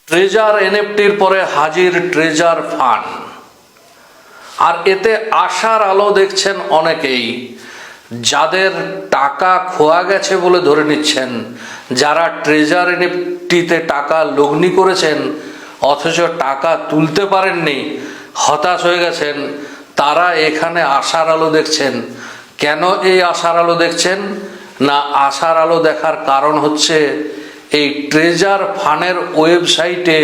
Treasure এনএফটির পরে হাজির treasure fund, আর এতে আশার আলো দেখছেন অনেকেই। যাদের টাকা খোয়া গেছে বলে ধরে নিচ্ছেন, যারা ট্রেজার এনএফটিতে টাকা লগ্নি করেছেন অথচ টাকা তুলতে পারেননি, হতাশ হয়ে গেছেন, তারা এখানে আশার আলো দেখছেন। কেন এই আশার আলো দেখছেন? না, আশার আলো দেখার কারণ হচ্ছে এই ট্রেজার ফান্ডের ওয়েবসাইটে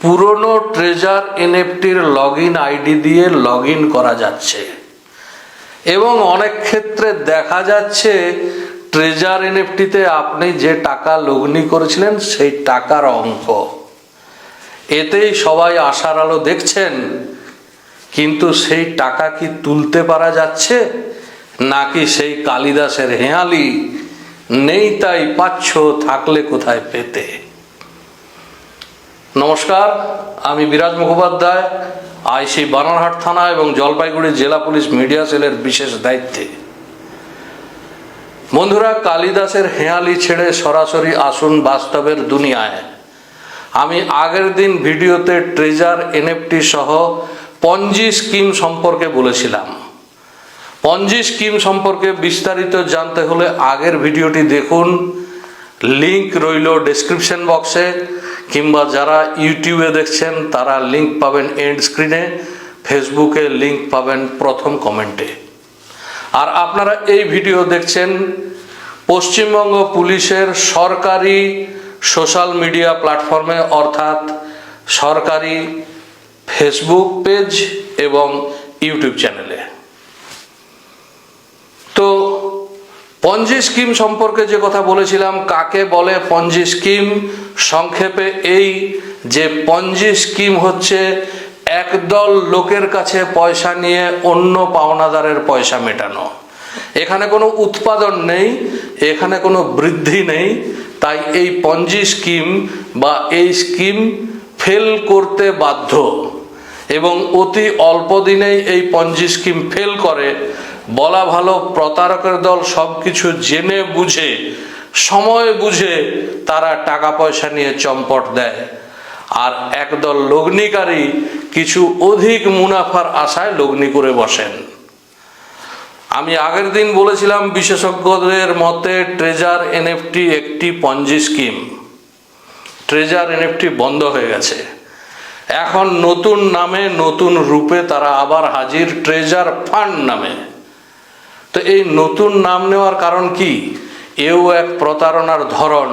পুরনো ট্রেজার এনএফটির লগইন আইডি দিয়ে লগইন করা যাচ্ছে এবং অনেক ক্ষেত্রে দেখা যাচ্ছে ট্রেজার এনএফটিতে আপনি যে টাকা লগ্নি করেছিলেন সেই টাকার অঙ্ক। এতেই সবাই আশার আলো দেখছেন, কিন্তু সেই টাকা কি তুলতে পারা যাচ্ছে, নাকি সেই কালিদাসের হেঁয়ালি নেই তাই পাচ্ছ, থাকলে কোথায় পেতে। নমস্কার, আমি বিরাজ মুখোপাধ্যায়, আইসি বানারহাট থানা এবং জলপাইগুড়ি জেলা পুলিশ মিডিয়া সেলের বিশেষ দায়িত্বে। বন্ধুরা, কালিদাসের হেঁয়ালি ছেড়ে সরাসরি আসুন বাস্তবের দুনিয়ায়। আমি আগের দিন ভিডিওতে ট্রেজার এনএফটি সহ পঞ্জি স্কিম সম্পর্কে বলেছিলাম। পঞ্জি স্কিম সম্পর্কে বিস্তারিত জানতে হলে আগের ভিডিওটি দেখুন, লিংক রইল ডেসক্রিপশন বক্সে, কিংবা যারা ইউটিউবে দেখছেন তারা লিংক পাবেন এন্ড স্ক্রিনে, ফেসবুকে লিংক পাবেন প্রথম কমেন্টে। আর আপনারা এই ভিডিও দেখছেন পশ্চিমবঙ্গ পুলিশের সরকারি সোশ্যাল মিডিয়া প্ল্যাটফর্মে, অর্থাৎ সরকারি ফেসবুক পেজ এবং ইউটিউব চ্যানেলে। তো পঞ্জি স্কিম সম্পর্কে যে কথা বলেছিলাম, কাকে বলে পঞ্জি স্কিম? সংক্ষেপে এই যে পঞ্জি স্কিম হচ্ছে একদল লোকের কাছে পয়সা নিয়ে অন্য পাওনাদারের পয়সা মেটানো। এখানে কোনো উৎপাদন নেই, এখানে কোনো বৃদ্ধি নেই, তাই এই পঞ্জি স্কিম বা এই স্কিম ফেল করতে বাধ্য এবং অতি অল্প দিনেই এই পঞ্জি স্কিম ফেল করে। বলা ভালো, প্রতারকের দল সব কিছু জেনে বুঝে, সময় বুঝে তারা টাকা পয়সা নিয়ে চম্পট দেয়, আর একদল লগ্নিকারী কিছু অধিক মুনাফার আশায় লগ্নি করে বসেন। আমি আগের দিন বলেছিলাম, বিশেষজ্ঞদের মতে ট্রেজার এনএফটি একটি পঞ্জি স্কিম। ট্রেজার এনএফটি বন্ধ হয়ে গেছে, এখন নতুন নামে নতুন রূপে তারা আবার হাজির ট্রেজার ফান্ড নামে। তো এই নতুন নাম নেওয়ার কারণ কি? এও এক প্রতারণার ধরন।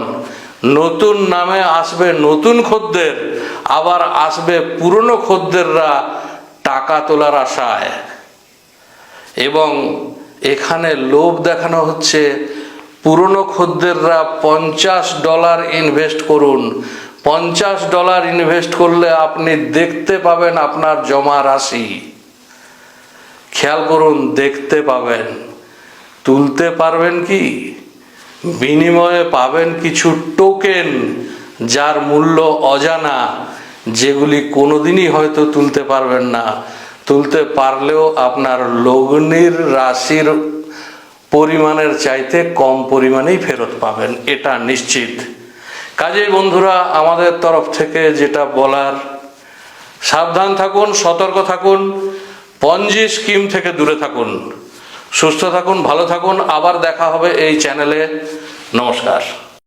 নতুন নামে আসবে নতুন খদ্দের, আবার আসবে পুরনো খদ্দেররা টাকা তোলার আশায়, এবং এখানে লোভ দেখানো হচ্ছে পুরনো খদ্দেররা $50 ইনভেস্ট করুন। $50 ইনভেস্ট করলে আপনি দেখতে পাবেন আপনার জমা রাশি। খেয়াল করুন, দেখতে পাবেন, তুলতে পারবেন কি? বিনিময়ে পাবেন কিছু টোকেন যার মূল্য অজানা, যেগুলি কোনোদিনই হয়তো তুলতে পারবেন না। তুলতে পারলেও আপনার লগ্নির রাশির পরিমাণের চাইতে কম পরিমাণেই ফেরত পাবেন, এটা নিশ্চিত। কাজেই বন্ধুরা, আমাদের তরফ থেকে যেটা বলার, সাবধান থাকুন, সতর্ক থাকুন, পঞ্জি স্কিম থেকে দূরে থাকুন। সুস্থ থাকুন, ভালো থাকুন, আবার দেখা হবে এই চ্যানেলে। নমস্কার।